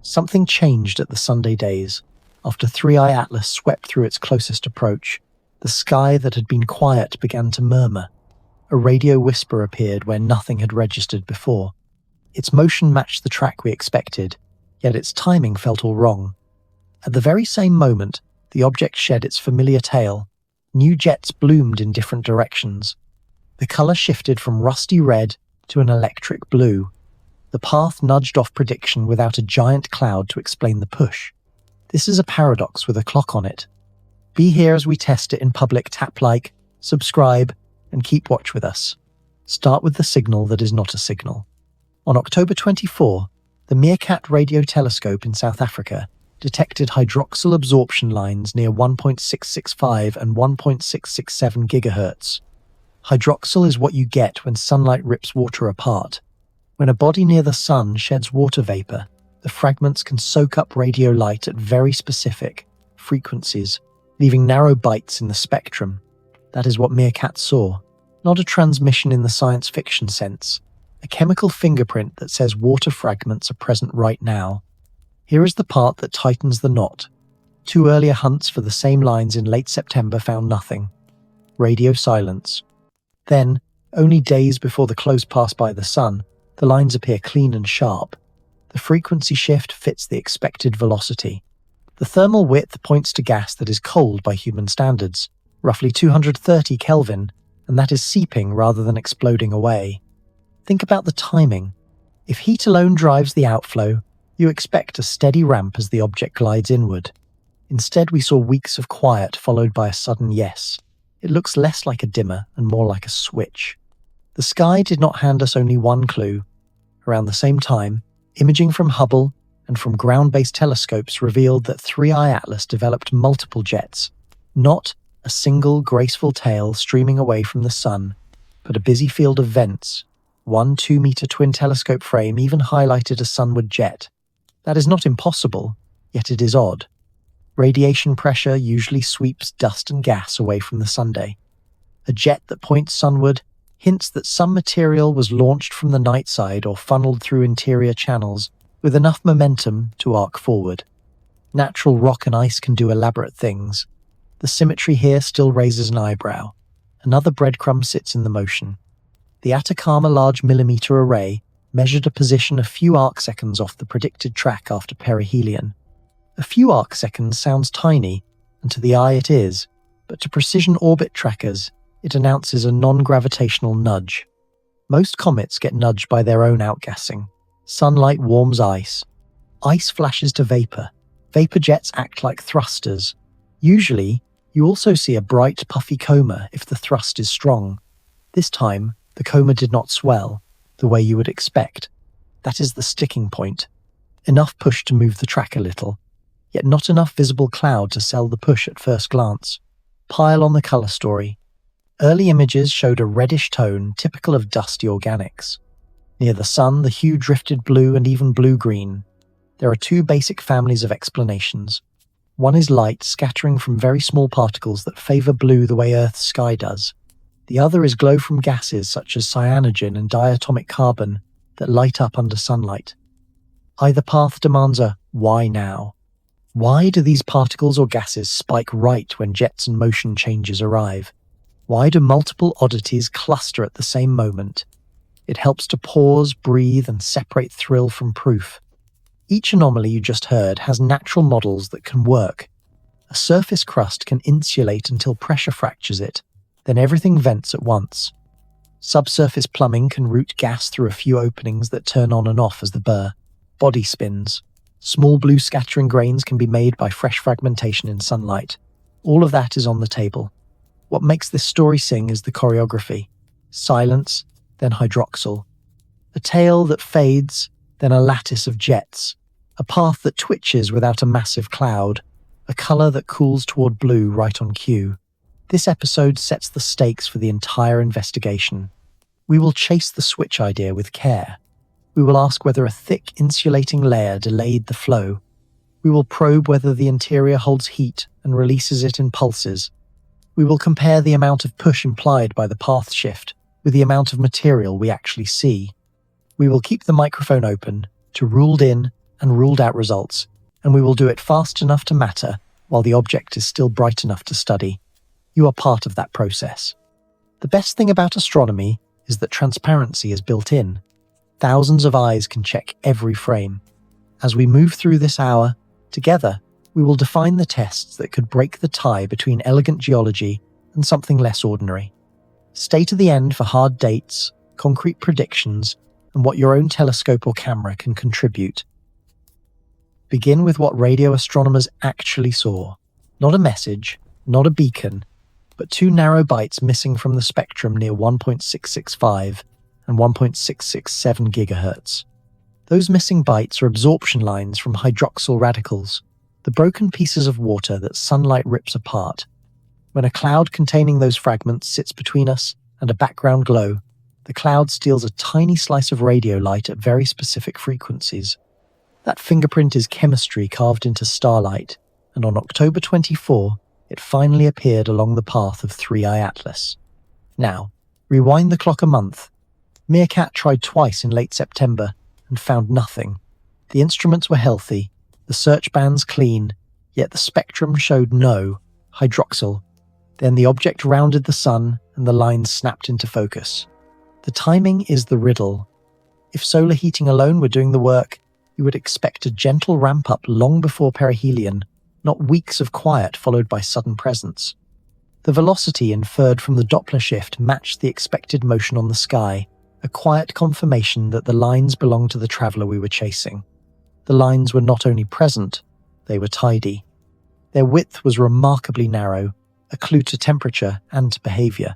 Something changed at the Sunday days. After 3i Atlas swept through its closest approach, the sky that had been quiet began to murmur. A radio whisper appeared where nothing had registered before. Its motion matched the track we expected, yet its timing felt all wrong. At the very same moment, the object shed its familiar tail. New jets bloomed in different directions. The color shifted from rusty red to an electric blue. The path nudged off prediction without a giant cloud to explain the push. This is a paradox with a clock on it. Be here as we test it in public. Tap like, subscribe, and keep watch with us. Start with the signal that is not a signal. On October 24, the MeerKAT radio telescope in South Africa detected hydroxyl absorption lines near 1.665 and 1.667 gigahertz. Hydroxyl is what you get when sunlight rips water apart. When a body near the sun sheds water vapor, the fragments can soak up radio light at very specific frequencies, leaving narrow bites in the spectrum. That is what MeerKAT saw. Not a transmission in the science fiction sense, a chemical fingerprint that says water fragments are present right now. Here is the part that tightens the knot. 2 earlier hunts for the same lines in late September found nothing. Radio silence. Then, only days before the close pass by the sun, the lines appear clean and sharp. The frequency shift fits the expected velocity. The thermal width points to gas that is cold by human standards, roughly 230 Kelvin, and that is seeping rather than exploding away. Think about the timing. If heat alone drives the outflow, you expect a steady ramp as the object glides inward. Instead, we saw weeks of quiet followed by a sudden yes. It looks less like a dimmer and more like a switch. The sky did not hand us only one clue. Around the same time, imaging from Hubble and from ground-based telescopes revealed that 3i Atlas developed multiple jets, not a single graceful tail streaming away from the sun, but a busy field of vents. One 2-meter twin telescope frame even highlighted a sunward jet. That is not impossible, yet it is odd. Radiation pressure usually sweeps dust and gas away from the Sunday. A jet that points sunward hints that some material was launched from the night side or funneled through interior channels with enough momentum to arc forward. Natural rock and ice can do elaborate things. The symmetry here still raises an eyebrow. Another breadcrumb sits in the motion. The Atacama Large Millimeter Array measured a position a few arcseconds off the predicted track after perihelion. A few arcseconds sounds tiny, and to the eye it is, but to precision orbit trackers, it announces a non-gravitational nudge. Most comets get nudged by their own outgassing. Sunlight warms ice. Ice flashes to vapor. Vapor jets act like thrusters. Usually, you also see a bright, puffy coma if the thrust is strong. This time, the coma did not swell, the way you would expect. That is the sticking point. Enough push to move the track a little, yet not enough visible cloud to sell the push at first glance. Pile on the color story. Early images showed a reddish tone typical of dusty organics. Near the sun, the hue drifted blue and even blue-green. There are 2 basic families of explanations. One is light scattering from very small particles that favor blue the way Earth's sky does. The other is glow from gases such as cyanogen and diatomic carbon that light up under sunlight. Either path demands a why now? Why do these particles or gases spike right when jets and motion changes arrive? Why do multiple oddities cluster at the same moment? It helps to pause, breathe, and separate thrill from proof. Each anomaly you just heard has natural models that can work. A surface crust can insulate until pressure fractures it, then everything vents at once. Subsurface plumbing can route gas through a few openings that turn on and off as the body spins. Small blue scattering grains can be made by fresh fragmentation in sunlight. All of that is on the table. What makes this story sing is the choreography. Silence, then hydroxyl. A tail that fades, then a lattice of jets. A path that twitches without a massive cloud. A color that cools toward blue right on cue. This episode sets the stakes for the entire investigation. We will chase the switch idea with care. We will ask whether a thick insulating layer delayed the flow. We will probe whether the interior holds heat and releases it in pulses. We will compare the amount of push implied by the path shift with the amount of material we actually see. We will keep the microphone open to ruled in and ruled out results, and we will do it fast enough to matter while the object is still bright enough to study. You are part of that process. The best thing about astronomy is that transparency is built in. Thousands of eyes can check every frame. As we move through this hour, together, we will define the tests that could break the tie between elegant geology and something less ordinary. Stay to the end for hard dates, concrete predictions, and what your own telescope or camera can contribute. Begin with what radio astronomers actually saw. Not a message, not a beacon, but two narrow bites missing from the spectrum near 1.665 and 1.667 gigahertz. Those missing bites are absorption lines from hydroxyl radicals, the broken pieces of water that sunlight rips apart. When a cloud containing those fragments sits between us and a background glow, the cloud steals a tiny slice of radio light at very specific frequencies. That fingerprint is chemistry carved into starlight, and on October 24, it finally appeared along the path of 3I Atlas. Now, rewind the clock a month. MeerKAT tried twice in late September and found nothing. The instruments were healthy, the search bands clean, yet the spectrum showed no hydroxyl. Then the object rounded the sun and the lines snapped into focus. The timing is the riddle. If solar heating alone were doing the work, you would expect a gentle ramp-up long before perihelion, not weeks of quiet followed by sudden presence. The velocity inferred from the Doppler shift matched the expected motion on the sky, a quiet confirmation that the lines belonged to the traveler we were chasing. The lines were not only present, they were tidy. Their width was remarkably narrow, a clue to temperature and to behavior.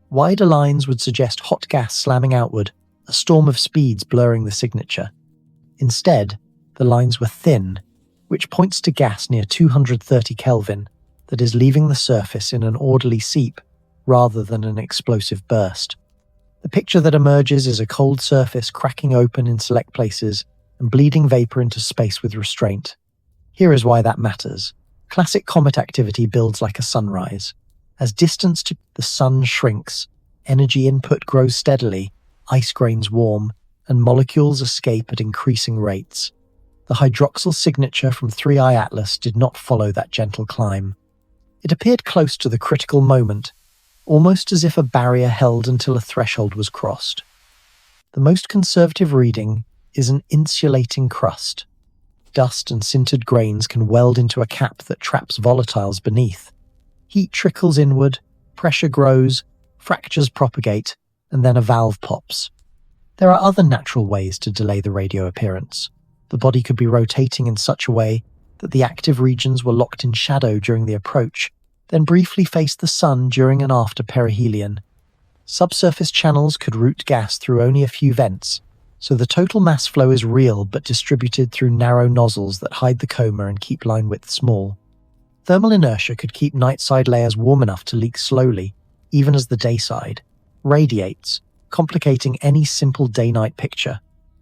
Wider lines would suggest hot gas slamming outward, a storm of speeds blurring the signature. Instead, the lines were thin, which points to gas near 230 Kelvin that is leaving the surface in an orderly seep rather than an explosive burst. The picture that emerges is a cold surface cracking open in select places and bleeding vapor into space with restraint. Here is why that matters. Classic comet activity builds like a sunrise. As distance to the sun shrinks, energy input grows steadily, ice grains warm, and molecules escape at increasing rates. The hydroxyl signature from 3I Atlas did not follow that gentle climb. It appeared close to the critical moment, almost as if a barrier held until a threshold was crossed. The most conservative reading is an insulating crust. Dust and sintered grains can weld into a cap that traps volatiles beneath. Heat trickles inward, pressure grows, fractures propagate, and then a valve pops. There are other natural ways to delay the radio appearance. The body could be rotating in such a way that the active regions were locked in shadow during the approach, then briefly faced the sun during and after perihelion. Subsurface channels could route gas through only a few vents, so the total mass flow is real but distributed through narrow nozzles that hide the coma and keep line width small. Thermal inertia could keep night side layers warm enough to leak slowly, even as the day side radiates, complicating any simple day-night picture.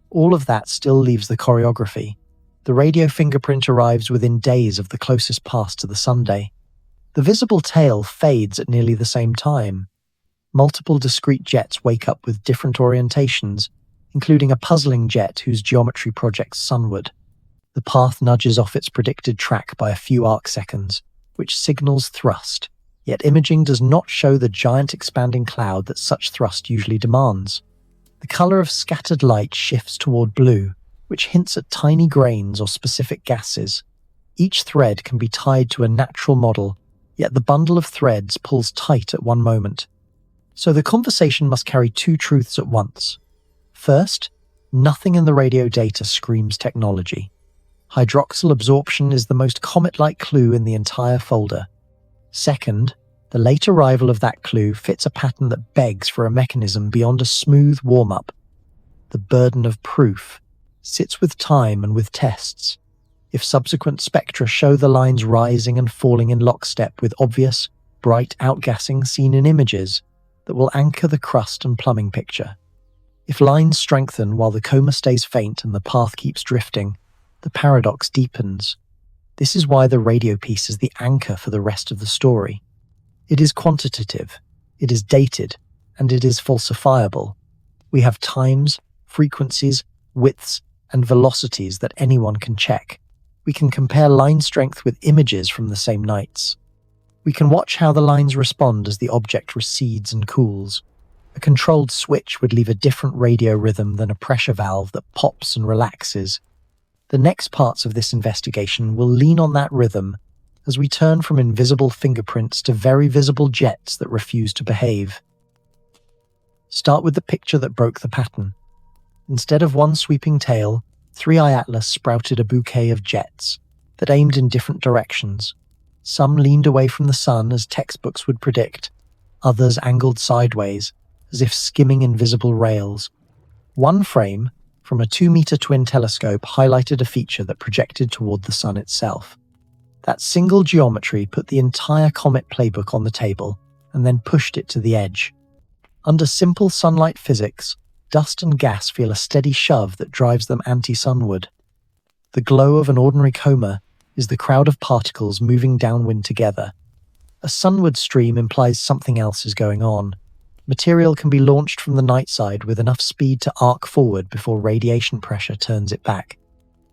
All of that still leaves the choreography. The radio fingerprint arrives within days of the closest pass to the Sunday. The visible tail fades at nearly the same time. Multiple discrete jets wake up with different orientations, including a puzzling jet whose geometry projects sunward. The path nudges off its predicted track by a few arc seconds, which signals thrust. Yet imaging does not show the giant expanding cloud that such thrust usually demands. The color of scattered light shifts toward blue, which hints at tiny grains or specific gases. Each thread can be tied to a natural model, yet the bundle of threads pulls tight at one moment. So the conversation must carry two truths at once. First, nothing in the radio data screams technology. Hydroxyl absorption is the most comet-like clue in the entire folder. Second, the late arrival of that clue fits a pattern that begs for a mechanism beyond a smooth warm-up. The burden of proof sits with time and with tests. If subsequent spectra show the lines rising and falling in lockstep with obvious, bright outgassing seen in images, that will anchor the crust and plumbing picture. If lines strengthen while the coma stays faint and the path keeps drifting, the paradox deepens. This is why the radio piece is the anchor for the rest of the story. It is quantitative, it is dated, and it is falsifiable. We have times, frequencies, widths, and velocities that anyone can check. We can compare line strength with images from the same nights. We can watch how the lines respond as the object recedes and cools. A controlled switch would leave a different radio rhythm than a pressure valve that pops and relaxes. The next parts of this investigation will lean on that rhythm as we turn from invisible fingerprints to very visible jets that refuse to behave. Start with the picture that broke the pattern. Instead of one sweeping tail, 3i Atlas sprouted a bouquet of jets that aimed in different directions. Some leaned away from the sun as textbooks would predict, others angled sideways, as if skimming invisible rails. One frame, from a 2-meter twin telescope, highlighted a feature that projected toward the sun itself. That single geometry put the entire comet playbook on the table and then pushed it to the edge. Under simple sunlight physics, dust and gas feel a steady shove that drives them anti-sunward. The glow of an ordinary coma is the crowd of particles moving downwind together. A sunward stream implies something else is going on. Material can be launched from the night side with enough speed to arc forward before radiation pressure turns it back.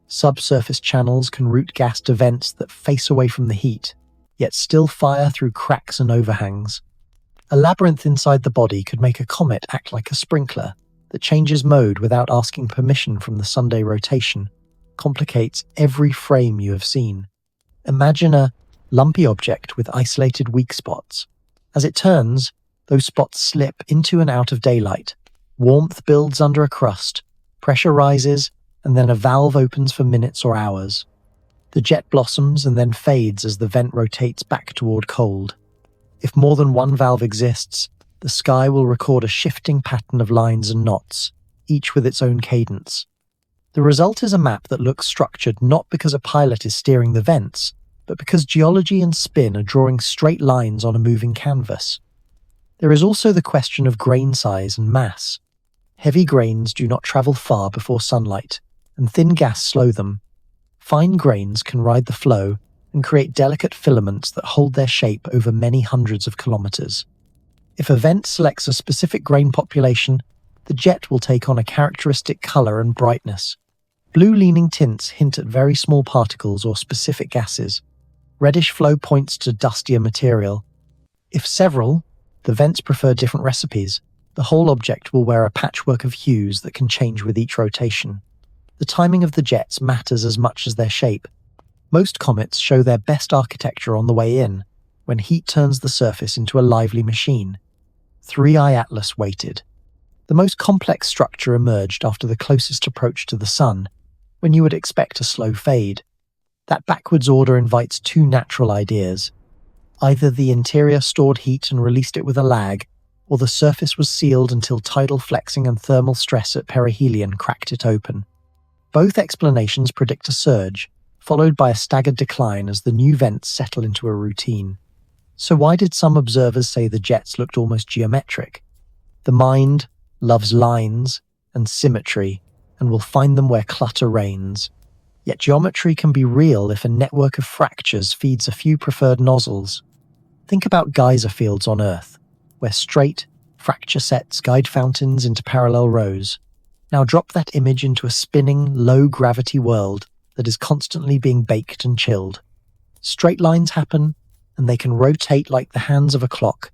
Subsurface channels can route gas to vents that face away from the heat, yet still fire through cracks and overhangs. A labyrinth inside the body could make a comet act like a sprinkler that changes mode without asking permission from the Sunday rotation, complicates every frame you have seen. Imagine a lumpy object with isolated weak spots. As it turns, those spots slip into and out of daylight. Warmth builds under a crust, pressure rises, and then a valve opens for minutes or hours. The jet blossoms and then fades as the vent rotates back toward cold. If more than one valve exists, the sky will record a shifting pattern of lines and knots, each with its own cadence. The result is a map that looks structured not because a pilot is steering the vents, but because geology and spin are drawing straight lines on a moving canvas. There is also the question of grain size and mass. Heavy grains do not travel far before sunlight, and thin gas slow them. Fine grains can ride the flow and create delicate filaments that hold their shape over many hundreds of kilometers. If a vent selects a specific grain population, the jet will take on a characteristic color and brightness. Blue-leaning tints hint at very small particles or specific gases. Reddish flow points to dustier material. If several, the vents prefer different recipes. The whole object will wear a patchwork of hues that can change with each rotation. The timing of the jets matters as much as their shape. Most comets show their best architecture on the way in, when heat turns the surface into a lively machine. 3i Atlas waited. The most complex structure emerged after the closest approach to the sun, when you would expect a slow fade. That backwards order invites two natural ideas. Either the interior stored heat and released it with a lag, or the surface was sealed until tidal flexing and thermal stress at perihelion cracked it open. Both explanations predict a surge, followed by a staggered decline as the new vents settle into a routine. So why did some observers say the jets looked almost geometric? The mind loves lines and symmetry and will find them where clutter reigns. Yet geometry can be real if a network of fractures feeds a few preferred nozzles. Think about geyser fields on Earth, where straight, fracture sets guide fountains into parallel rows. Now drop that image into a spinning, low-gravity world that is constantly being baked and chilled. Straight lines happen, and they can rotate like the hands of a clock.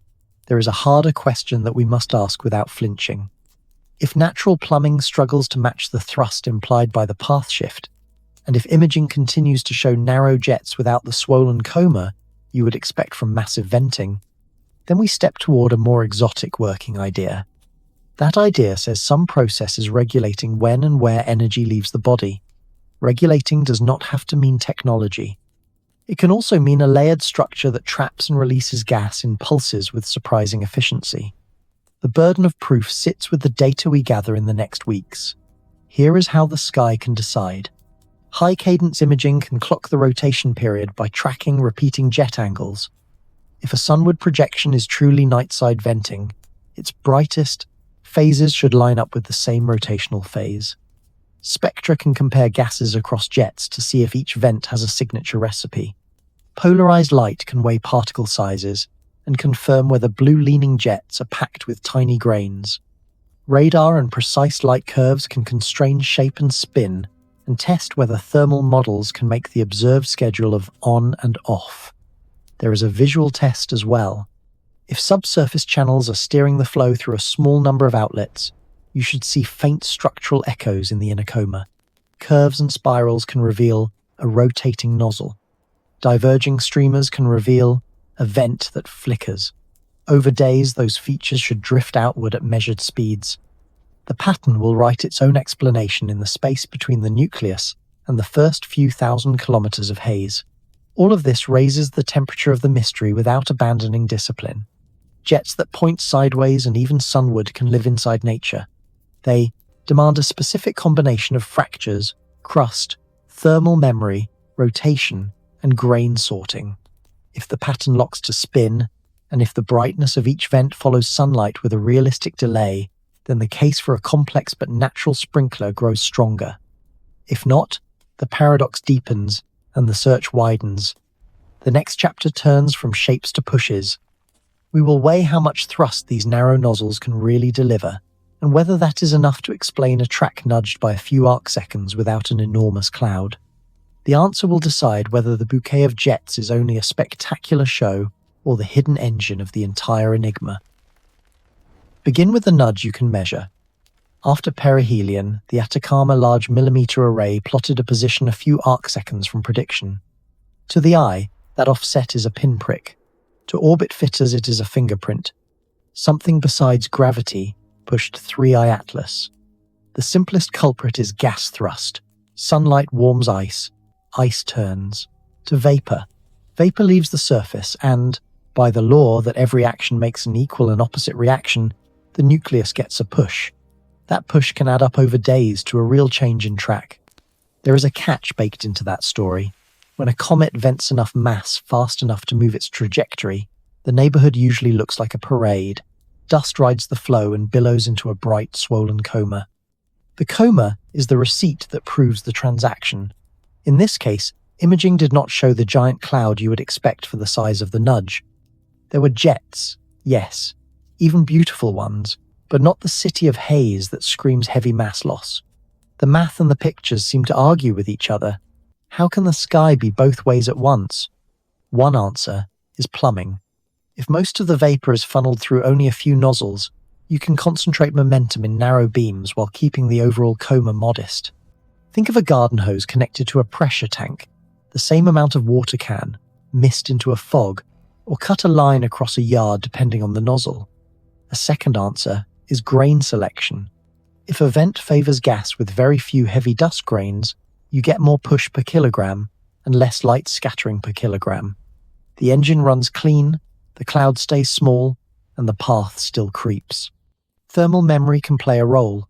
There is a harder question that we must ask without flinching. If natural plumbing struggles to match the thrust implied by the path shift, and if imaging continues to show narrow jets without the swollen coma you would expect from massive venting, then we step toward a more exotic working idea. That idea says some process is regulating when and where energy leaves the body. Regulating does not have to mean technology. It can also mean a layered structure that traps and releases gas in pulses with surprising efficiency. The burden of proof sits with the data we gather in the next weeks. Here is how the sky can decide. High-cadence imaging can clock the rotation period by tracking repeating jet angles. If a sunward projection is truly night-side venting, its brightest phases should line up with the same rotational phase. Spectra can compare gases across jets to see if each vent has a signature recipe. Polarized light can weigh particle sizes and confirm whether blue-leaning jets are packed with tiny grains. Radar and precise light curves can constrain shape and spin, and test whether thermal models can make the observed schedule of on and off. There is a visual test as well. If subsurface channels are steering the flow through a small number of outlets, you should see faint structural echoes in the inner coma. Curves and spirals can reveal a rotating nozzle. Diverging streamers can reveal a vent that flickers. Over days, those features should drift outward at measured speeds. The pattern will write its own explanation in the space between the nucleus and the first few thousand kilometers of haze. All of this raises the temperature of the mystery without abandoning discipline. Jets that point sideways and even sunward can live inside nature. They demand a specific combination of fractures, crust, thermal memory, rotation, and grain sorting. If the pattern locks to spin, and if the brightness of each vent follows sunlight with a realistic delay, then the case for a complex but natural sprinkler grows stronger. If not, the paradox deepens and the search widens. The next chapter turns from shapes to pushes. We will weigh how much thrust these narrow nozzles can really deliver, and whether that is enough to explain a track nudged by a few arc seconds without an enormous cloud. The answer will decide whether the bouquet of jets is only a spectacular show or the hidden engine of the entire enigma. Begin with the nudge you can measure. After perihelion, the Atacama Large Millimeter Array plotted a position a few arc seconds from prediction. To the eye, that offset is a pinprick. To orbit fitters, it is a fingerprint. Something besides gravity pushed 3I Atlas. The simplest culprit is gas thrust. Sunlight warms ice. Ice turns to vapor. Vapor leaves the surface and, by the law that every action makes an equal and opposite reaction, the nucleus gets a push. That push can add up over days to a real change in track. There is a catch baked into that story. When a comet vents enough mass fast enough to move its trajectory, the neighborhood usually looks like a parade. Dust rides the flow and billows into a bright, swollen coma. The coma is the receipt that proves the transaction. In this case, imaging did not show the giant cloud you would expect for the size of the nudge. There were jets, yes, even beautiful ones, but not the city of haze that screams heavy mass loss. The math and the pictures seem to argue with each other. How can the sky be both ways at once? One answer is plumbing. If most of the vapor is funneled through only a few nozzles, you can concentrate momentum in narrow beams while keeping the overall coma modest. Think of a garden hose connected to a pressure tank. The same amount of water can mist into a fog, or cut a line across a yard depending on the nozzle. A second answer is grain selection. If a vent favors gas with very few heavy dust grains, you get more push per kilogram and less light scattering per kilogram. The engine runs clean, the cloud stays small, and the path still creeps. Thermal memory can play a role.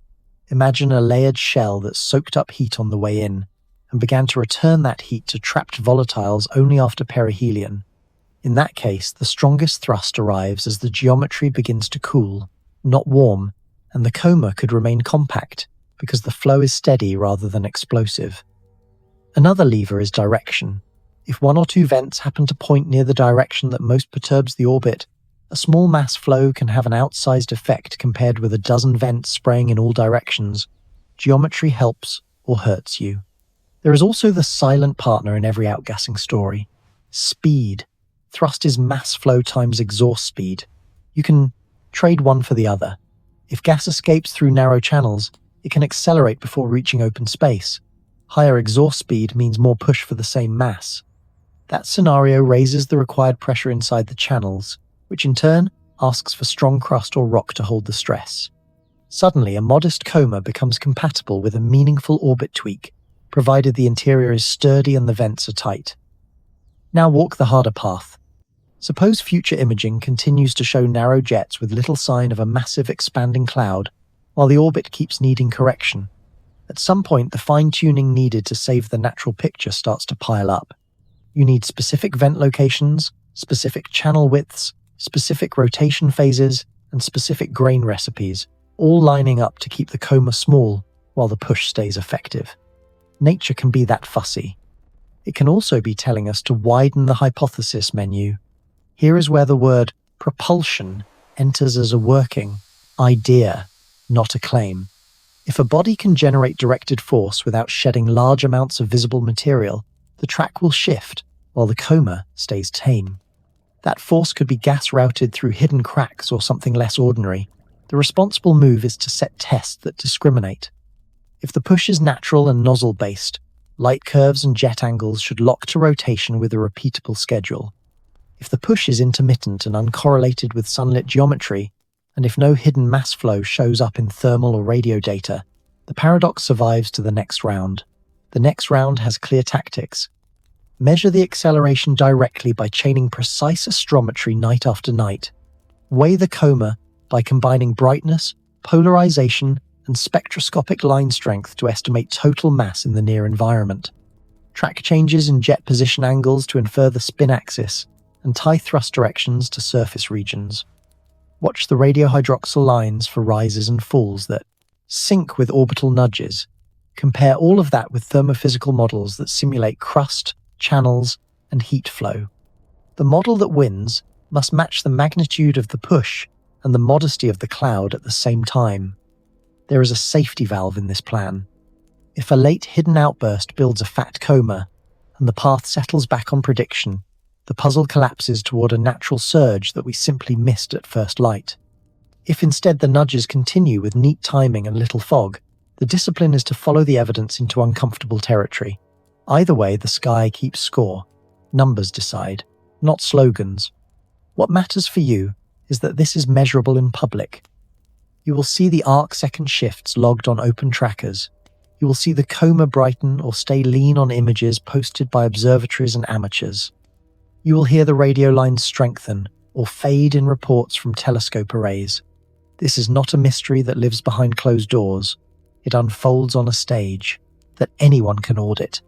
Imagine a layered shell that soaked up heat on the way in and began to return that heat to trapped volatiles only after perihelion. In that case, the strongest thrust arrives as the geometry begins to cool, not warm, and the coma could remain compact because the flow is steady rather than explosive. Another lever is direction. If one or two vents happen to point near the direction that most perturbs the orbit, a small mass flow can have an outsized effect compared with a dozen vents spraying in all directions. Geometry helps or hurts you. There is also the silent partner in every outgassing story. Speed. Thrust is mass flow times exhaust speed. You can trade one for the other. If gas escapes through narrow channels, it can accelerate before reaching open space. Higher exhaust speed means more push for the same mass. That scenario raises the required pressure inside the channels, which in turn asks for strong crust or rock to hold the stress. Suddenly, a modest coma becomes compatible with a meaningful orbit tweak, provided the interior is sturdy and the vents are tight. Now walk the harder path. Suppose future imaging continues to show narrow jets with little sign of a massive expanding cloud, while the orbit keeps needing correction. At some point, the fine-tuning needed to save the natural picture starts to pile up. You need specific vent locations, specific channel widths, specific rotation phases, and specific grain recipes, all lining up to keep the coma small while the push stays effective. Nature can be that fussy. It can also be telling us to widen the hypothesis menu. Here is where the word propulsion enters as a working idea. not a claim. If a body can generate directed force without shedding large amounts of visible material, the track will shift, while the coma stays tame. That force could be gas routed through hidden cracks or something less ordinary. The responsible move is to set tests that discriminate. If the push is natural and nozzle-based, light curves and jet angles should lock to rotation with a repeatable schedule. If the push is intermittent and uncorrelated with sunlit geometry, and if no hidden mass flow shows up in thermal or radio data, the paradox survives to the next round. The next round has clear tactics. Measure the acceleration directly by chaining precise astrometry night after night. Weigh the coma by combining brightness, polarization, and spectroscopic line strength to estimate total mass in the near environment. Track changes in jet position angles to infer the spin axis, and tie thrust directions to surface regions. Watch the radiohydroxyl lines for rises and falls that sync with orbital nudges. Compare all of that with thermophysical models that simulate crust, channels, and heat flow. The model that wins must match the magnitude of the push and the modesty of the cloud at the same time. There is a safety valve in this plan. If a late hidden outburst builds a fat coma, and the path settles back on prediction, the puzzle collapses toward a natural surge that we simply missed at first light. If instead the nudges continue with neat timing and little fog, the discipline is to follow the evidence into uncomfortable territory. Either way, the sky keeps score. Numbers decide, not slogans. What matters for you is that this is measurable in public. You will see the arc-second shifts logged on open trackers. You will see the coma brighten or stay lean on images posted by observatories and amateurs. You will hear the radio lines strengthen or fade in reports from telescope arrays. This is not a mystery that lives behind closed doors. It unfolds on a stage that anyone can audit.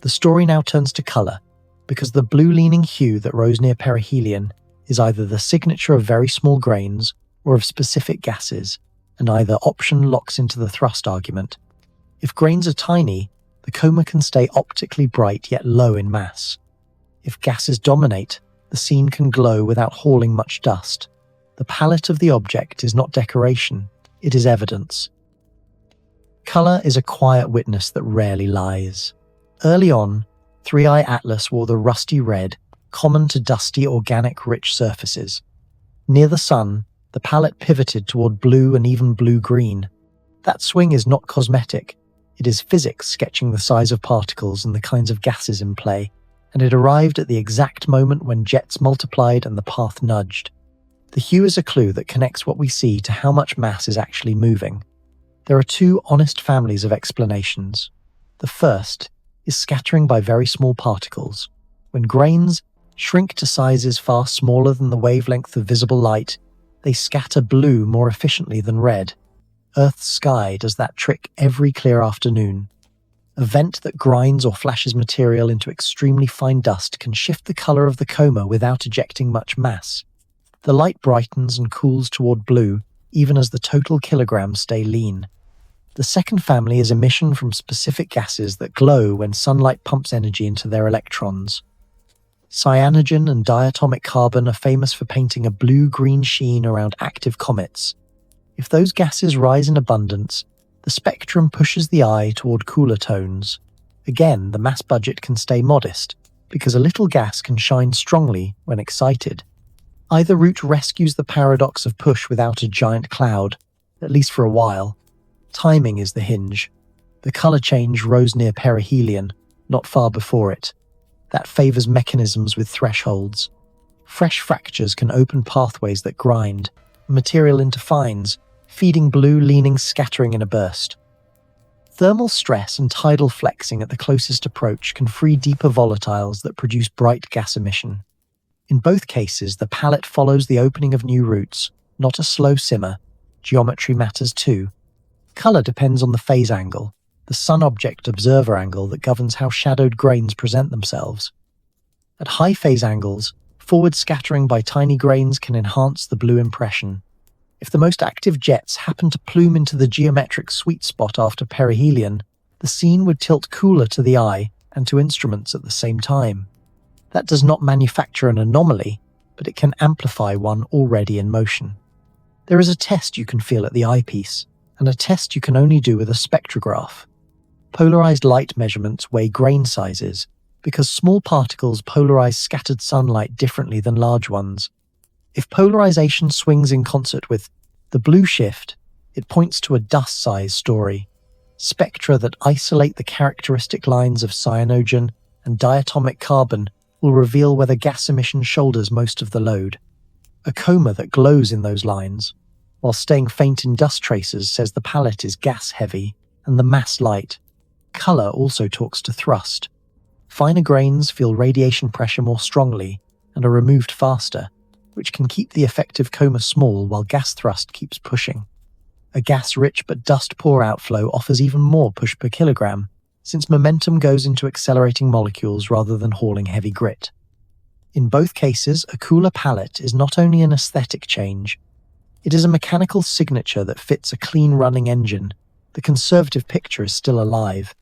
The story now turns to color, because the blue-leaning hue that rose near perihelion is either the signature of very small grains or of specific gases, and either option locks into the thrust argument. If grains are tiny, the coma can stay optically bright yet low in mass. If gases dominate, the scene can glow without hauling much dust. The palette of the object is not decoration, it is evidence. Color is a quiet witness that rarely lies. Early on, 3i Atlas wore the rusty red, common to dusty, organic, rich surfaces. Near the sun, the palette pivoted toward blue and even blue-green. That swing is not cosmetic. It is physics sketching the size of particles and the kinds of gases in play, and it arrived at the exact moment when jets multiplied and the path nudged. The hue is a clue that connects what we see to how much mass is actually moving. There are two honest families of explanations. The first is scattering by very small particles. When grains shrink to sizes far smaller than the wavelength of visible light, they scatter blue more efficiently than red. Earth's sky does that trick every clear afternoon. A vent that grinds or flashes material into extremely fine dust can shift the color of the coma without ejecting much mass. The light brightens and cools toward blue, even as the total kilograms stay lean. The second family is emission from specific gases that glow when sunlight pumps energy into their electrons. Cyanogen and diatomic carbon are famous for painting a blue-green sheen around active comets. If those gases rise in abundance, the spectrum pushes the eye toward cooler tones. Again, the mass budget can stay modest, because a little gas can shine strongly when excited. Either route rescues the paradox of push without a giant cloud, at least for a while. Timing is the hinge. The color change rose near perihelion, not far before it. That favors mechanisms with thresholds. Fresh fractures can open pathways that grind, material into fines, feeding blue leaning scattering in a burst. Thermal stress and tidal flexing at the closest approach can free deeper volatiles that produce bright gas emission. In both cases, the palette follows the opening of new routes, not a slow simmer. Geometry matters too. Color depends on the phase angle, the sun-object observer angle that governs how shadowed grains present themselves. At high phase angles, forward scattering by tiny grains can enhance the blue impression. If the most active jets happen to plume into the geometric sweet spot after perihelion, the scene would tilt cooler to the eye and to instruments at the same time. That does not manufacture an anomaly, but it can amplify one already in motion. There is a test you can feel at the eyepiece. and a test you can only do with a spectrograph. Polarized light measurements weigh grain sizes, because small particles polarize scattered sunlight differently than large ones. If polarization swings in concert with the blue shift, it points to a dust-size story. Spectra that isolate the characteristic lines of cyanogen and diatomic carbon will reveal whether gas emission shoulders most of the load. A coma that glows in those lines, while staying faint in dust traces, says the palette is gas-heavy and the mass light. Color also talks to thrust. Finer grains feel radiation pressure more strongly and are removed faster, which can keep the effective coma small while gas thrust keeps pushing. A gas-rich but dust-poor outflow offers even more push per kilogram, since momentum goes into accelerating molecules rather than hauling heavy grit. In both cases, a cooler palette is not only an aesthetic change, it is a mechanical signature that fits a clean-running engine. The conservative picture is still alive.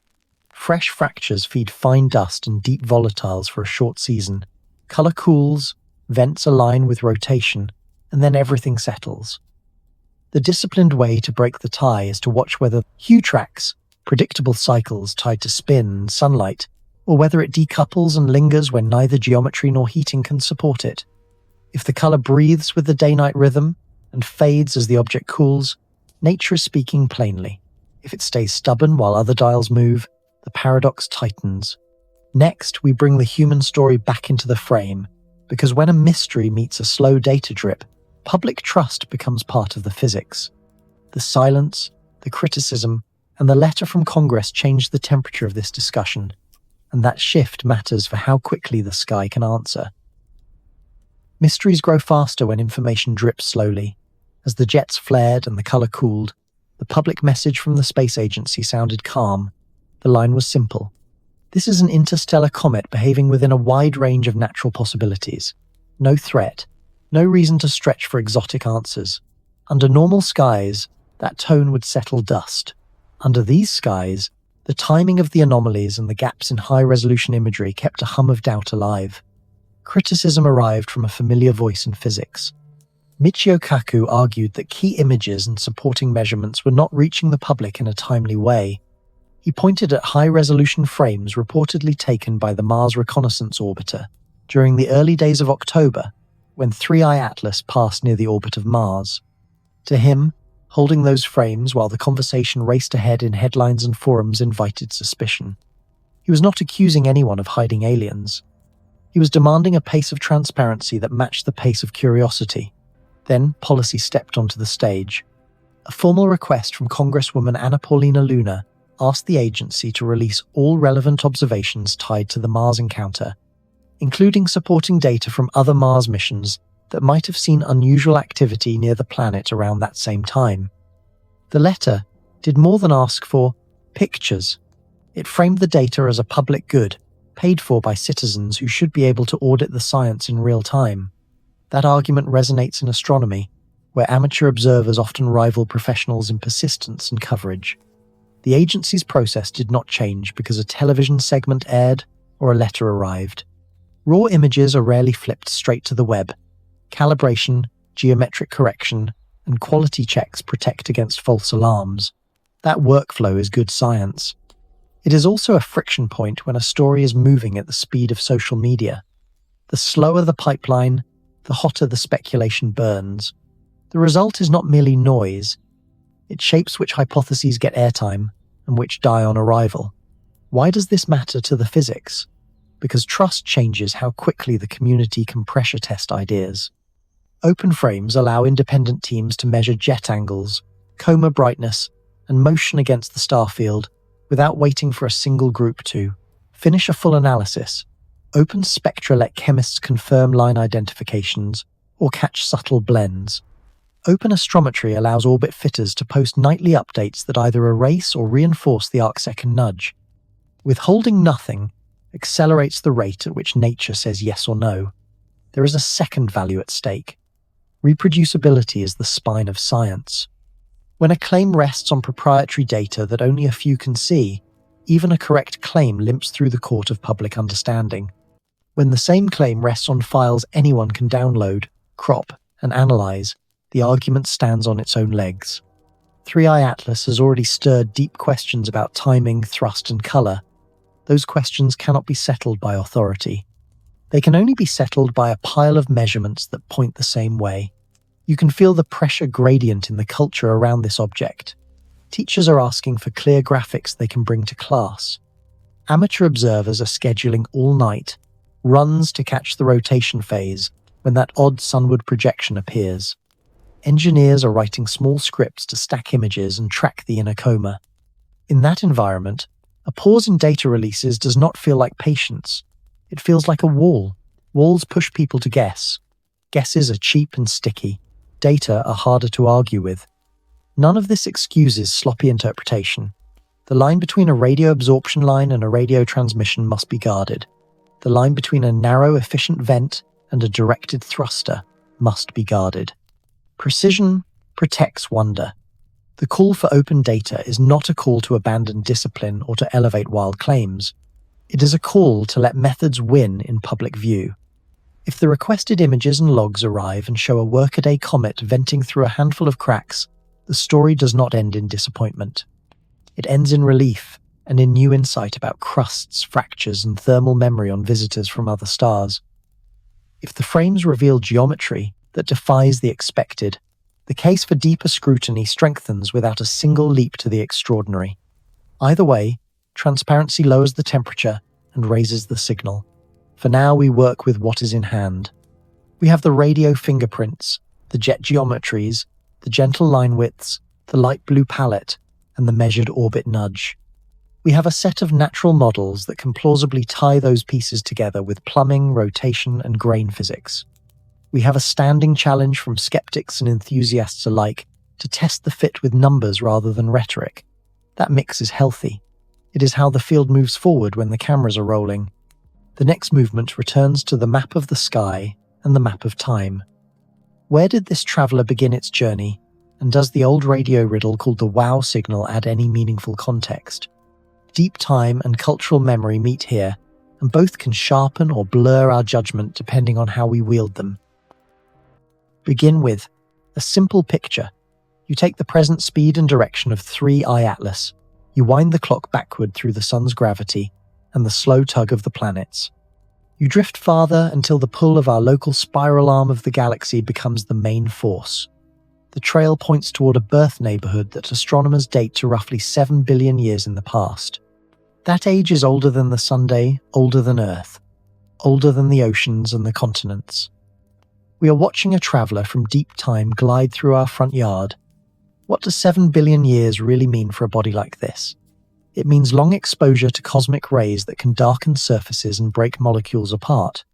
Fresh fractures feed fine dust and deep volatiles for a short season. Color cools, vents align with rotation, and then everything settles. The disciplined way to break the tie is to watch whether hue tracks, predictable cycles tied to spin and sunlight, or whether it decouples and lingers when neither geometry nor heating can support it. If the color breathes with the day-night rhythm and fades as the object cools, nature is speaking plainly. If it stays stubborn while other dials move, the paradox tightens. Next, we bring the human story back into the frame, because when a mystery meets a slow data drip, public trust becomes part of the physics. The silence, the criticism, and the letter from Congress changed the temperature of this discussion, and that shift matters for how quickly the sky can answer. Mysteries grow faster when information drips slowly. As the jets flared and the color cooled, the public message from the space agency sounded calm. The line was simple. This is an interstellar comet behaving within a wide range of natural possibilities. No threat, no reason to stretch for exotic answers. Under normal skies, that tone would settle dust. Under these skies, the timing of the anomalies and the gaps in high-resolution imagery kept a hum of doubt alive. Criticism arrived from a familiar voice in physics. Michio Kaku argued that key images and supporting measurements were not reaching the public in a timely way. He pointed at high-resolution frames reportedly taken by the Mars Reconnaissance Orbiter during the early days of October, when 3I Atlas passed near the orbit of Mars. To him, holding those frames while the conversation raced ahead in headlines and forums invited suspicion. He was not accusing anyone of hiding aliens. He was demanding a pace of transparency that matched the pace of curiosity. Then policy stepped onto the stage. A formal request from Congresswoman Anna Paulina Luna asked the agency to release all relevant observations tied to the Mars encounter, including supporting data from other Mars missions that might have seen unusual activity near the planet around that same time. The letter did more than ask for pictures. It framed the data as a public good, paid for by citizens who should be able to audit the science in real time. That argument resonates in astronomy, where amateur observers often rival professionals in persistence and coverage. The agency's process did not change because a television segment aired or a letter arrived. Raw images are rarely flipped straight to the web. Calibration, geometric correction, and quality checks protect against false alarms. That workflow is good science. It is also a friction point when a story is moving at the speed of social media. The slower the pipeline, the hotter the speculation burns. The result is not merely noise. It shapes which hypotheses get airtime and which die on arrival. Why does this matter to the physics? Because trust changes how quickly the community can pressure test ideas. Open frames allow independent teams to measure jet angles, coma brightness, and motion against the star field without waiting for a single group to finish a full analysis. Open spectra let chemists confirm line identifications or catch subtle blends. Open astrometry allows orbit fitters to post nightly updates that either erase or reinforce the arcsecond nudge. Withholding nothing accelerates the rate at which nature says yes or no. There is a second value at stake. Reproducibility is the spine of science. When a claim rests on proprietary data that only a few can see, even a correct claim limps through the court of public understanding. When the same claim rests on files anyone can download, crop, and analyze, the argument stands on its own legs. 3i Atlas has already stirred deep questions about timing, thrust, and color. Those questions cannot be settled by authority. They can only be settled by a pile of measurements that point the same way. You can feel the pressure gradient in the culture around this object. Teachers are asking for clear graphics they can bring to class. Amateur observers are scheduling all night, runs to catch the rotation phase when that odd sunward projection appears. Engineers are writing small scripts to stack images and track the inner coma. In that environment, a pause in data releases does not feel like patience. It feels like a wall. Walls push people to guess. Guesses are cheap and sticky. Data are harder to argue with. None of this excuses sloppy interpretation. The line between a radio absorption line and a radio transmission must be guarded. The line between a narrow, efficient vent and a directed thruster must be guarded. Precision protects wonder. The call for open data is not a call to abandon discipline or to elevate wild claims. It is a call to let methods win in public view. If the requested images and logs arrive and show a workaday comet venting through a handful of cracks, the story does not end in disappointment. It ends in relief and in new insight about crusts, fractures, and thermal memory on visitors from other stars. If the frames reveal geometry that defies the expected, the case for deeper scrutiny strengthens without a single leap to the extraordinary. Either way, transparency lowers the temperature and raises the signal. For now, we work with what is in hand. We have the radio fingerprints, the jet geometries, the gentle line widths, the light blue palette, and the measured orbit nudge. We have a set of natural models that can plausibly tie those pieces together with plumbing, rotation, and grain physics. We have a standing challenge from skeptics and enthusiasts alike to test the fit with numbers rather than rhetoric. That mix is healthy. It is how the field moves forward when the cameras are rolling. The next movement returns to the map of the sky and the map of time. Where did this traveler begin its journey, and does the old radio riddle called the wow signal add any meaningful context? Deep time and cultural memory meet here, and both can sharpen or blur our judgment depending on how we wield them. Begin with a simple picture. You take the present speed and direction of 3i Atlas. You wind the clock backward through the sun's gravity and the slow tug of the planets. You drift farther until the pull of our local spiral arm of the galaxy becomes the main force. The trail points toward a birth neighborhood that astronomers date to roughly 7 billion years in the past. That age is older than the Sunday, older than Earth, older than the oceans and the continents. We are watching a traveler from deep time glide through our front yard. What does 7 billion years really mean for a body like this? It means long exposure to cosmic rays that can darken surfaces and break molecules apart.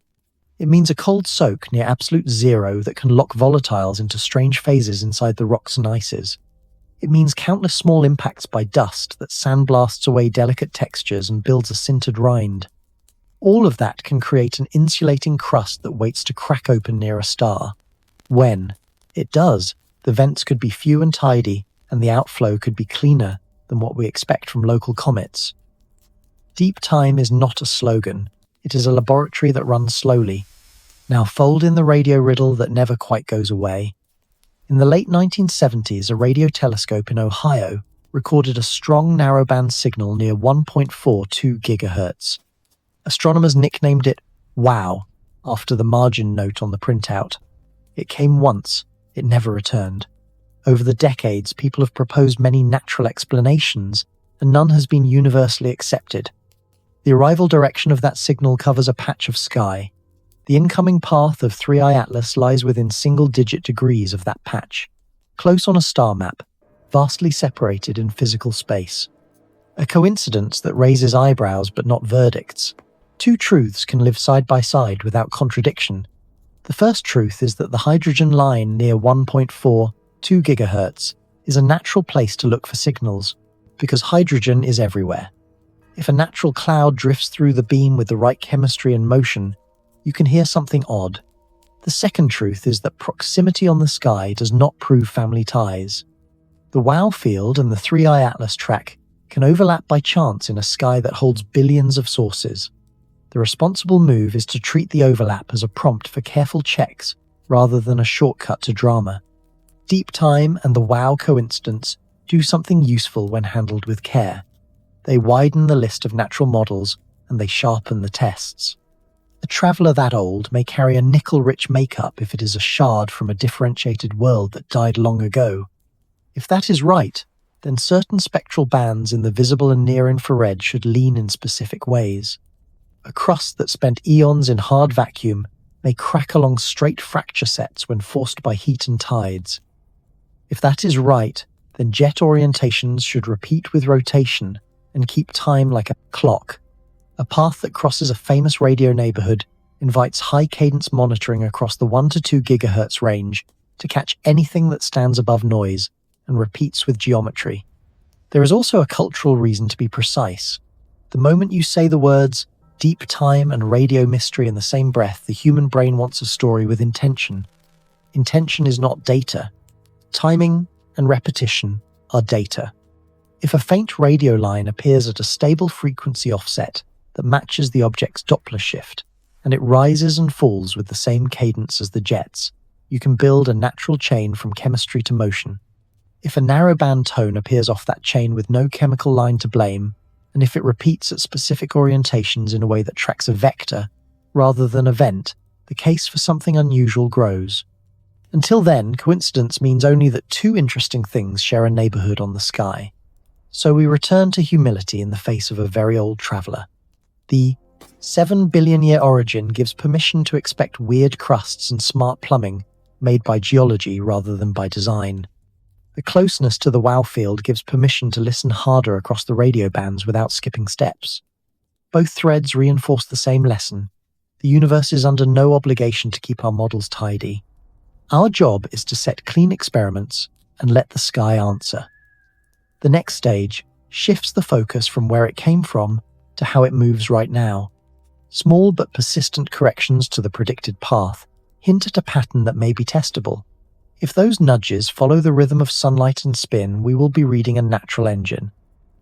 It means a cold soak near absolute zero that can lock volatiles into strange phases inside the rocks and ices. It means countless small impacts by dust that sandblasts away delicate textures and builds a sintered rind. All of that can create an insulating crust that waits to crack open near a star. When it does, the vents could be few and tidy, and the outflow could be cleaner than what we expect from local comets. Deep time is not a slogan. It is a laboratory that runs slowly. Now fold in the radio riddle that never quite goes away. In the late 1970s, a radio telescope in Ohio recorded a strong narrowband signal near 1.42 gigahertz. Astronomers nicknamed it WOW, after the margin note on the printout. It came once, it never returned. Over the decades, people have proposed many natural explanations, and none has been universally accepted. The arrival direction of that signal covers a patch of sky. The incoming path of 3i Atlas lies within single-digit degrees of that patch, close on a star map, vastly separated in physical space. A coincidence that raises eyebrows but not verdicts. Two truths can live side by side without contradiction. The first truth is that the hydrogen line near 1.42 gigahertz is a natural place to look for signals, because hydrogen is everywhere. If a natural cloud drifts through the beam with the right chemistry and motion, you can hear something odd. The second truth is that proximity on the sky does not prove family ties. The WOW field and the 3i Atlas track can overlap by chance in a sky that holds billions of sources. The responsible move is to treat the overlap as a prompt for careful checks rather than a shortcut to drama. Deep time and the WOW coincidence do something useful when handled with care. They widen the list of natural models and they sharpen the tests. A traveler that old may carry a nickel-rich makeup if it is a shard from a differentiated world that died long ago. If that is right, then certain spectral bands in the visible and near-infrared should lean in specific ways. A crust that spent eons in hard vacuum may crack along straight fracture sets when forced by heat and tides. If that is right, then jet orientations should repeat with rotation and keep time like a clock. A path that crosses a famous radio neighborhood invites high-cadence monitoring across the 1 to 2 gigahertz range to catch anything that stands above noise and repeats with geometry. There is also a cultural reason to be precise. The moment you say the words deep time and radio mystery in the same breath, the human brain wants a story with intention. Intention is not data. Timing and repetition are data. If a faint radio line appears at a stable frequency offset that matches the object's Doppler shift, and it rises and falls with the same cadence as the jets, you can build a natural chain from chemistry to motion. If a narrowband tone appears off that chain with no chemical line to blame, and if it repeats at specific orientations in a way that tracks a vector rather than event, the case for something unusual grows. Until then, coincidence means only that two interesting things share a neighborhood on the sky. So we return to humility in the face of a very old traveler. The 7 billion year origin gives permission to expect weird crusts and smart plumbing made by geology rather than by design. The closeness to the wow field gives permission to listen harder across the radio bands without skipping steps. Both threads reinforce the same lesson. The universe is under no obligation to keep our models tidy. Our job is to set clean experiments and let the sky answer. The next stage shifts the focus from where it came from to how it moves right now. Small but persistent corrections to the predicted path hint at a pattern that may be testable. If those nudges follow the rhythm of sunlight and spin, we will be reading a natural engine.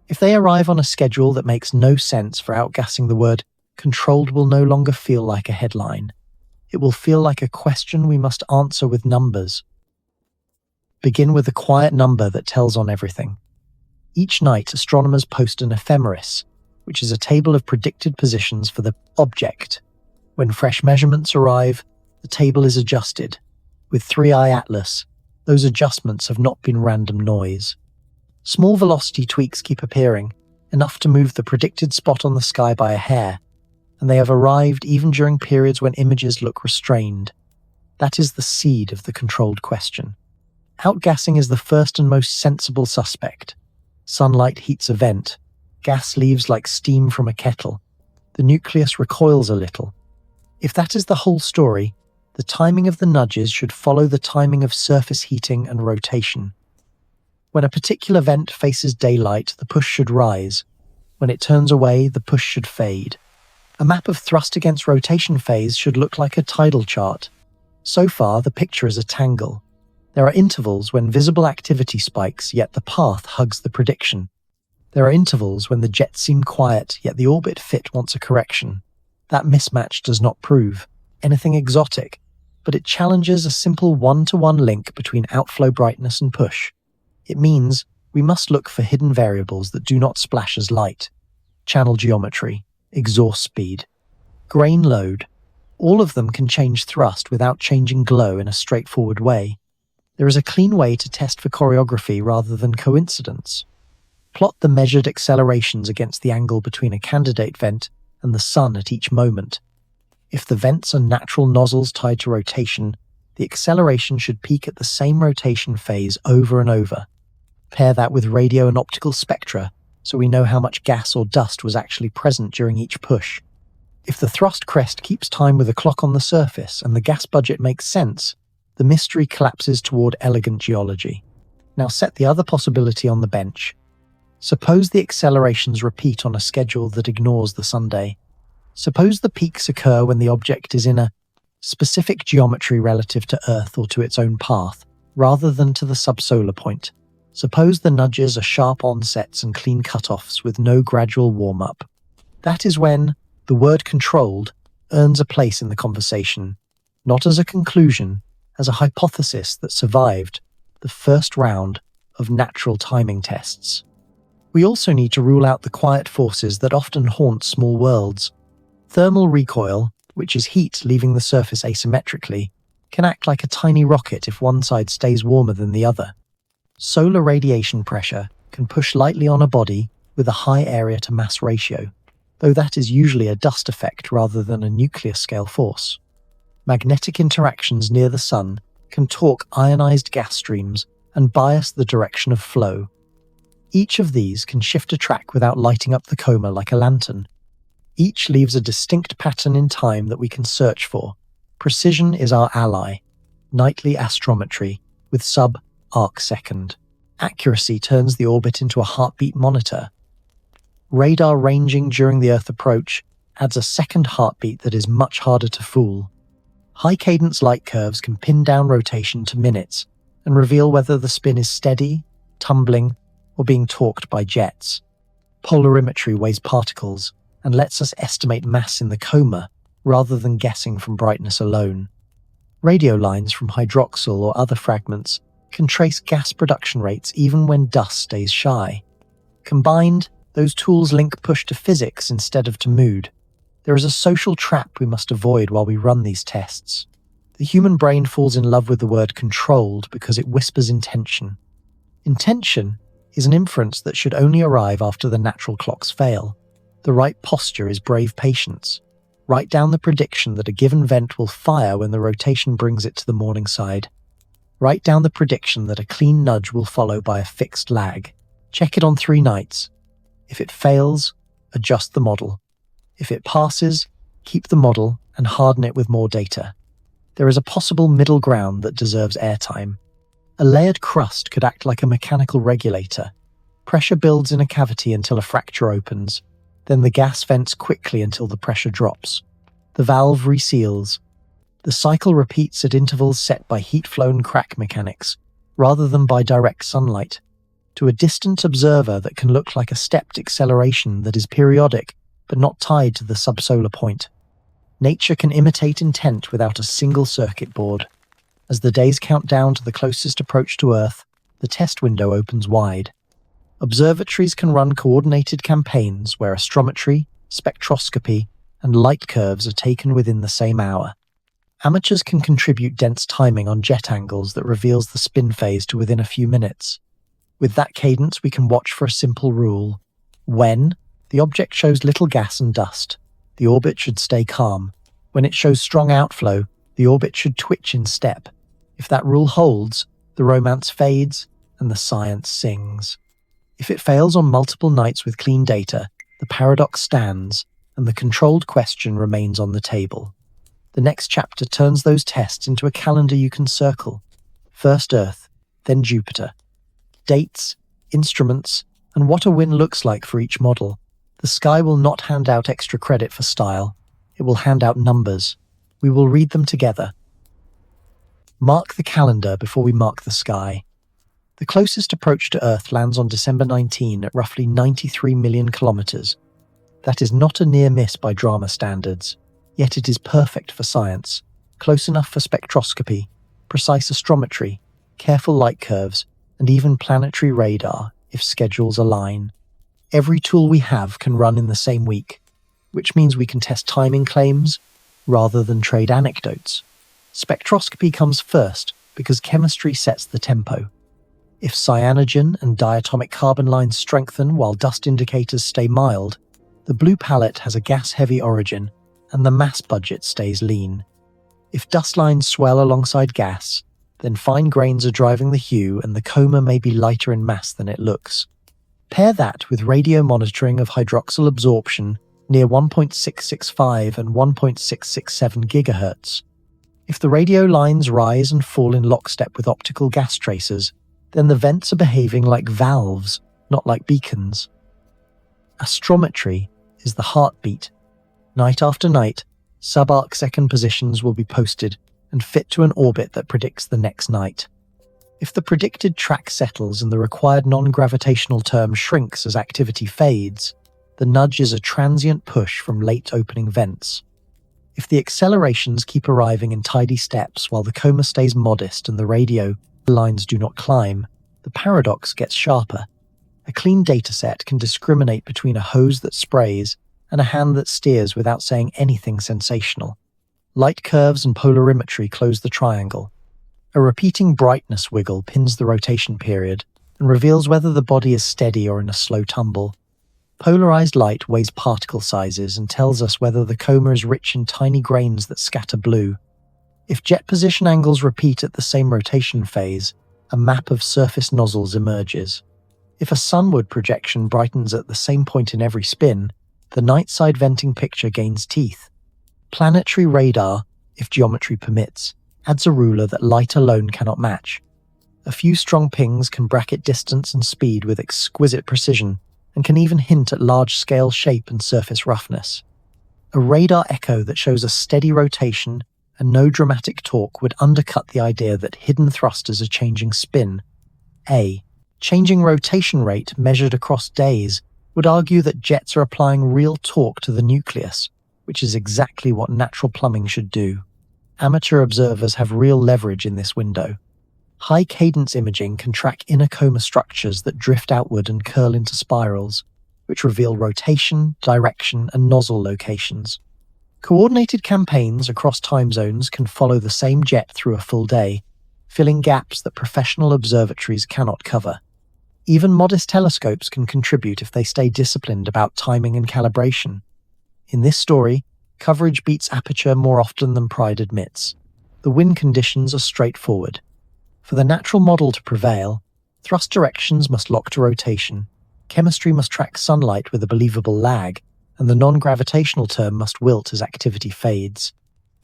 If they arrive on a schedule that makes no sense for outgassing, the word controlled will no longer feel like a headline. It will feel like a question we must answer with numbers. Begin with a quiet number that tells on everything. Each night, astronomers post an ephemeris, which is a table of predicted positions for the object. When fresh measurements arrive, the table is adjusted. With 3i Atlas, those adjustments have not been random noise. Small velocity tweaks keep appearing, enough to move the predicted spot on the sky by a hair, and they have arrived even during periods when images look restrained. That is the seed of the controlled question. Outgassing is the first and most sensible suspect. Sunlight heats a vent. Gas leaves like steam from a kettle. The nucleus recoils a little. If that is the whole story, the timing of the nudges should follow the timing of surface heating and rotation. When a particular vent faces daylight, the push should rise. When it turns away, the push should fade. A map of thrust against rotation phase should look like a tidal chart. So far, the picture is a tangle. There are intervals when visible activity spikes, yet the path hugs the prediction. There are intervals when the jets seem quiet, yet the orbit fit wants a correction. That mismatch does not prove anything exotic, but it challenges a simple one-to-one link between outflow brightness and push. It means we must look for hidden variables that do not splash as light. Channel geometry, exhaust speed, grain load. All of them can change thrust without changing glow in a straightforward way. There is a clean way to test for choreography rather than coincidence. Plot the measured accelerations against the angle between a candidate vent and the sun at each moment. If the vents are natural nozzles tied to rotation, the acceleration should peak at the same rotation phase over and over. Pair that with radio and optical spectra so we know how much gas or dust was actually present during each push. If the thrust crest keeps time with a clock on the surface and the gas budget makes sense, the mystery collapses toward elegant geology. Now set the other possibility on the bench. Suppose the accelerations repeat on a schedule that ignores the Sunday. Suppose the peaks occur when the object is in a specific geometry relative to Earth or to its own path, rather than to the subsolar point. Suppose the nudges are sharp onsets and clean cutoffs with no gradual warm-up. That is when the word controlled earns a place in the conversation, not as a conclusion, as a hypothesis that survived the first round of natural timing tests. We also need to rule out the quiet forces that often haunt small worlds. Thermal recoil, which is heat leaving the surface asymmetrically, can act like a tiny rocket if one side stays warmer than the other. Solar radiation pressure can push lightly on a body with a high area to mass ratio, though that is usually a dust effect rather than a nuclear scale force. Magnetic interactions near the sun can torque ionized gas streams and bias the direction of flow. Each of these can shift a track without lighting up the coma like a lantern. Each leaves a distinct pattern in time that we can search for. Precision is our ally. Nightly astrometry with sub-arc-second. Accuracy turns the orbit into a heartbeat monitor. Radar ranging during the Earth approach adds a second heartbeat that is much harder to fool. High-cadence light curves can pin down rotation to minutes and reveal whether the spin is steady, tumbling, or being torqued by jets. Polarimetry weighs particles and lets us estimate mass in the coma rather than guessing from brightness alone. Radio lines from hydroxyl or other fragments can trace gas production rates even when dust stays shy. Combined, those tools link push to physics instead of to mood. There is a social trap we must avoid while we run these tests. The human brain falls in love with the word controlled because it whispers intention. Intention is an inference that should only arrive after the natural clocks fail. The right posture is brave patience. Write down the prediction that a given vent will fire when the rotation brings it to the morning side. Write down the prediction that a clean nudge will follow by a fixed lag. Check it on 3 nights. If it fails, adjust the model. If it passes, keep the model and harden it with more data. There is a possible middle ground that deserves airtime. A layered crust could act like a mechanical regulator. Pressure builds in a cavity until a fracture opens. Then the gas vents quickly until the pressure drops. The valve reseals. The cycle repeats at intervals set by heat-flown crack mechanics, rather than by direct sunlight. To a distant observer, that can look like a stepped acceleration that is periodic, but not tied to the subsolar point. Nature can imitate intent without a single circuit board. As the days count down to the closest approach to Earth, the test window opens wide. Observatories can run coordinated campaigns where astrometry, spectroscopy, and light curves are taken within the same hour. Amateurs can contribute dense timing on jet angles that reveals the spin phase to within a few minutes. With that cadence, we can watch for a simple rule. When the object shows little gas and dust, the orbit should stay calm. When it shows strong outflow, the orbit should twitch in step. If that rule holds, the romance fades and the science sings. If it fails on multiple nights with clean data, the paradox stands and the controlled question remains on the table. The next chapter turns those tests into a calendar you can circle. First Earth, then Jupiter. Dates, instruments, and what a win looks like for each model. The sky will not hand out extra credit for style. It will hand out numbers. We will read them together. Mark the calendar before we mark the sky. The closest approach to Earth lands on December 19 at roughly 93 million kilometers. That is not a near miss by drama standards, yet it is perfect for science, close enough for spectroscopy, precise astrometry, careful light curves, and even planetary radar if schedules align. Every tool we have can run in the same week, which means we can test timing claims rather than trade anecdotes. Spectroscopy comes first because chemistry sets the tempo. If cyanogen and diatomic carbon lines strengthen while dust indicators stay mild, the blue palette has a gas-heavy origin and the mass budget stays lean. If dust lines swell alongside gas, then fine grains are driving the hue and the coma may be lighter in mass than it looks. Pair that with radio monitoring of hydroxyl absorption near 1.665 and 1.667 GHz. If the radio lines rise and fall in lockstep with optical gas tracers, then the vents are behaving like valves, not like beacons. Astrometry is the heartbeat. Night after night, sub-arc-second positions will be posted and fit to an orbit that predicts the next night. If the predicted track settles and the required non-gravitational term shrinks as activity fades, the nudge is a transient push from late opening vents. If the accelerations keep arriving in tidy steps while the coma stays modest and the radio lines do not climb, The paradox gets sharper. A clean dataset can discriminate between a hose that sprays and a hand that steers without saying anything sensational. Light curves and polarimetry close the triangle. A repeating brightness wiggle pins the rotation period and reveals whether the body is steady or in a slow tumble. Polarized light weighs particle sizes and tells us whether the coma is rich in tiny grains that scatter blue. If jet position angles repeat at the same rotation phase, a map of surface nozzles emerges. If a sunward projection brightens at the same point in every spin, the night-side venting picture gains teeth. Planetary radar, if geometry permits, adds a ruler that light alone cannot match. A few strong pings can bracket distance and speed with exquisite precision, and can even hint at large-scale shape and surface roughness. A radar echo that shows a steady rotation and no dramatic torque would undercut the idea that hidden thrusters are changing spin. A changing rotation rate measured across days would argue that jets are applying real torque to the nucleus, which is exactly what natural plumbing should do. Amateur observers have real leverage in this window. High-cadence imaging can track inner coma structures that drift outward and curl into spirals, which reveal rotation, direction, and nozzle locations. Coordinated campaigns across time zones can follow the same jet through a full day, filling gaps that professional observatories cannot cover. Even modest telescopes can contribute if they stay disciplined about timing and calibration. In this story, coverage beats aperture more often than pride admits. The wind conditions are straightforward. For the natural model to prevail, thrust directions must lock to rotation, chemistry must track sunlight with a believable lag, and the non-gravitational term must wilt as activity fades.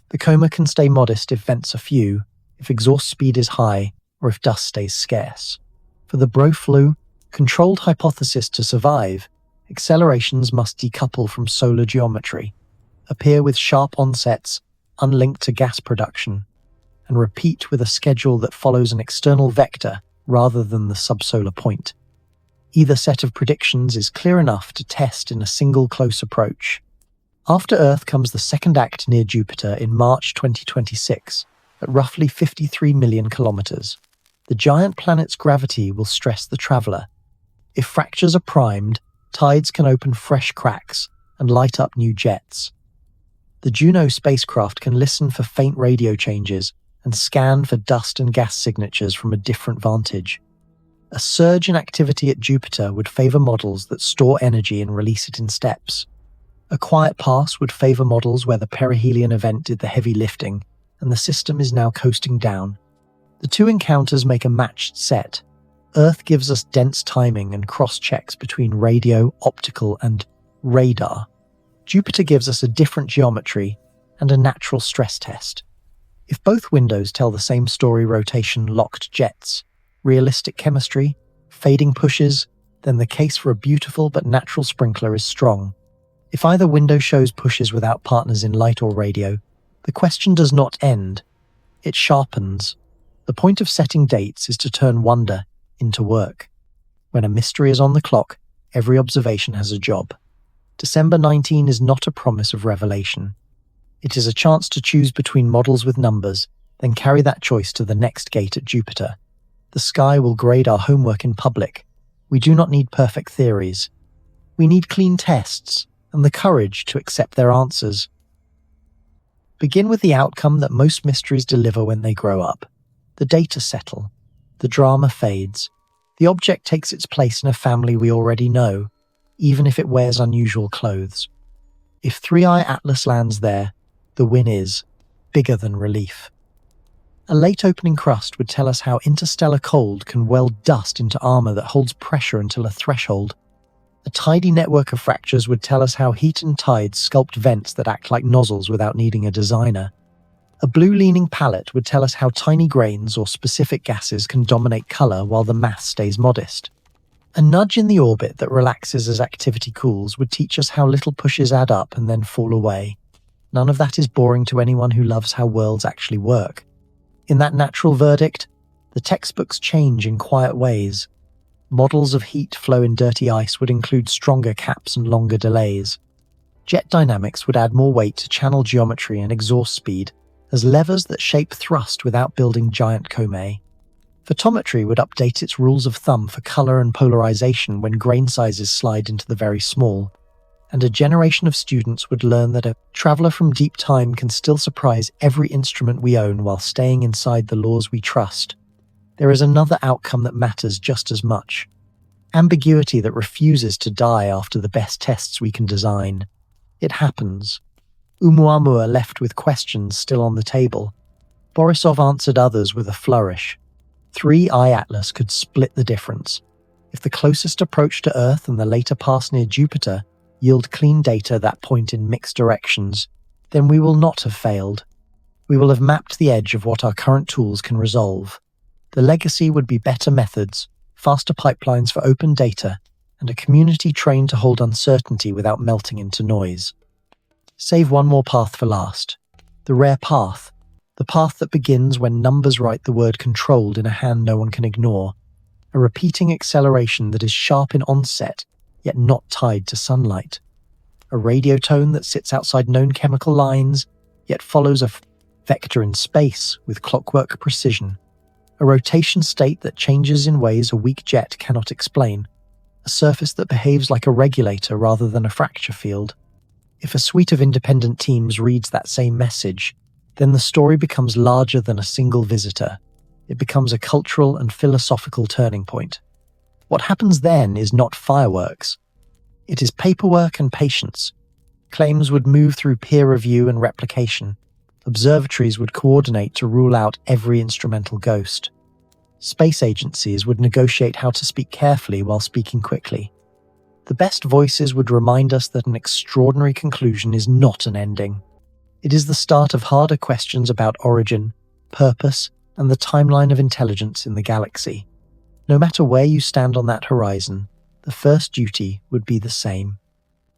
The coma can stay modest if vents are few, if exhaust speed is high, or if dust stays scarce. For the Bro-Flu, controlled hypothesis to survive, accelerations must decouple from solar geometry, appear with sharp onsets, unlinked to gas production, and repeat with a schedule that follows an external vector rather than the subsolar point. Either set of predictions is clear enough to test in a single close approach. After Earth comes the second act near Jupiter in March 2026, at roughly 53 million kilometers. The giant planet's gravity will stress the traveler. If fractures are primed, tides can open fresh cracks and light up new jets. The Juno spacecraft can listen for faint radio changes and scan for dust and gas signatures from a different vantage. A surge in activity at Jupiter would favor models that store energy and release it in steps. A quiet pass would favor models where the perihelion event did the heavy lifting, and the system is now coasting down. The two encounters make a matched set. Earth gives us dense timing and cross-checks between radio, optical, and radar. Jupiter gives us a different geometry and a natural stress test. If both windows tell the same story, rotation, locked jets, realistic chemistry, fading pushes, then the case for a beautiful but natural sprinkler is strong. If either window shows pushes without partners in light or radio, the question does not end. It sharpens. The point of setting dates is to turn wonder into work. When a mystery is on the clock, every observation has a job. December 19 is not a promise of revelation. It is a chance to choose between models with numbers, then carry that choice to the next gate at Jupiter. The sky will grade our homework in public. We do not need perfect theories. We need clean tests and the courage to accept their answers. Begin with the outcome that most mysteries deliver when they grow up. The data settle. The drama fades. The object takes its place in a family we already know, even if it wears unusual clothes. If 3i Atlas lands there, the win is bigger than relief. A late opening crust would tell us how interstellar cold can weld dust into armor that holds pressure until a threshold. A tidy network of fractures would tell us how heat and tides sculpt vents that act like nozzles without needing a designer. A blue-leaning palette would tell us how tiny grains or specific gases can dominate color while the math stays modest. A nudge in the orbit that relaxes as activity cools would teach us how little pushes add up and then fall away. None of that is boring to anyone who loves how worlds actually work. In that natural verdict, the textbooks change in quiet ways. Models of heat flow in dirty ice would include stronger caps and longer delays. Jet dynamics would add more weight to channel geometry and exhaust speed as levers that shape thrust without building giant comae. Photometry would update its rules of thumb for color and polarization when grain sizes slide into the very small, and a generation of students would learn that a traveler from deep time can still surprise every instrument we own while staying inside the laws we trust. There is another outcome that matters just as much. Ambiguity that refuses to die after the best tests we can design. It happens. Oumuamua left with questions still on the table. Borisov answered others with a flourish. 3i Atlas could split the difference. If the closest approach to Earth and the later pass near Jupiter yield clean data that point in mixed directions, then we will not have failed. We will have mapped the edge of what our current tools can resolve. The legacy would be better methods, faster pipelines for open data, and a community trained to hold uncertainty without melting into noise. Save one more path for last. The rare path. The path that begins when numbers write the word controlled in a hand no one can ignore. A repeating acceleration that is sharp in onset, yet not tied to sunlight. A radio tone that sits outside known chemical lines, yet follows a vector in space with clockwork precision. A rotation state that changes in ways a weak jet cannot explain. A surface that behaves like a regulator rather than a fracture field. If a suite of independent teams reads that same message, then the story becomes larger than a single visitor. It becomes a cultural and philosophical turning point. What happens then is not fireworks. It is paperwork and patience. Claims would move through peer review and replication. Observatories would coordinate to rule out every instrumental ghost. Space agencies would negotiate how to speak carefully while speaking quickly. The best voices would remind us that an extraordinary conclusion is not an ending. It is the start of harder questions about origin, purpose, and the timeline of intelligence in the galaxy. No matter where you stand on that horizon, the first duty would be the same.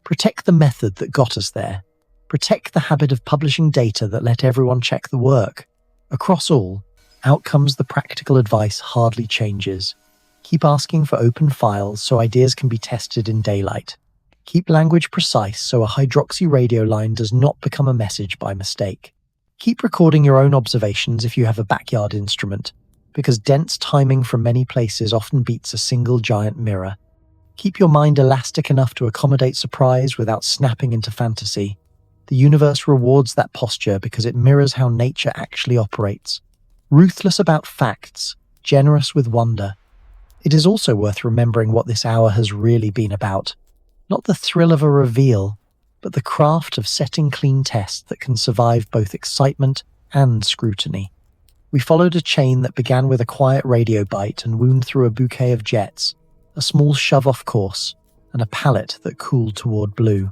Protect the method that got us there. Protect the habit of publishing data that let everyone check the work. Across all, out comes the practical advice hardly changes. Keep asking for open files so ideas can be tested in daylight. Keep language precise so a hydroxy radio line does not become a message by mistake. Keep recording your own observations if you have a backyard instrument, because dense timing from many places often beats a single giant mirror. Keep your mind elastic enough to accommodate surprise without snapping into fantasy. The universe rewards that posture because it mirrors how nature actually operates. Ruthless about facts, generous with wonder. It is also worth remembering what this hour has really been about. Not the thrill of a reveal, but the craft of setting clean tests that can survive both excitement and scrutiny. We followed a chain that began with a quiet radio bite and wound through a bouquet of jets, a small shove off course, and a palette that cooled toward blue.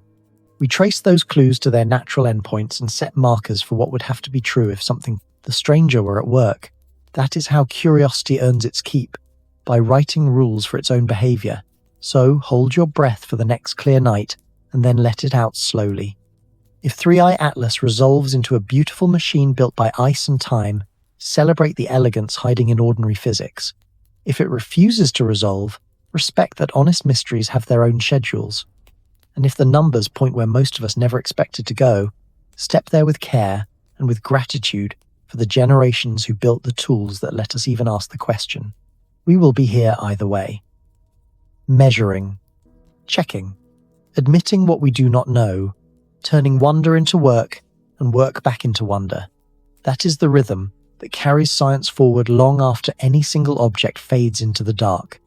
We traced those clues to their natural endpoints and set markers for what would have to be true if something the stranger were at work. That is how curiosity earns its keep, by writing rules for its own behavior. So hold your breath for the next clear night, and then let it out slowly. If 3i Atlas resolves into a beautiful machine built by ice and time, celebrate the elegance hiding in ordinary physics. If it refuses to resolve, respect that honest mysteries have their own schedules. And if the numbers point where most of us never expected to go, step there with care and with gratitude for the generations who built the tools that let us even ask the question. We will be here either way. Measuring. Checking. Admitting what we do not know. Turning wonder into work and work back into wonder. That is the rhythm that carries science forward long after any single object fades into the dark.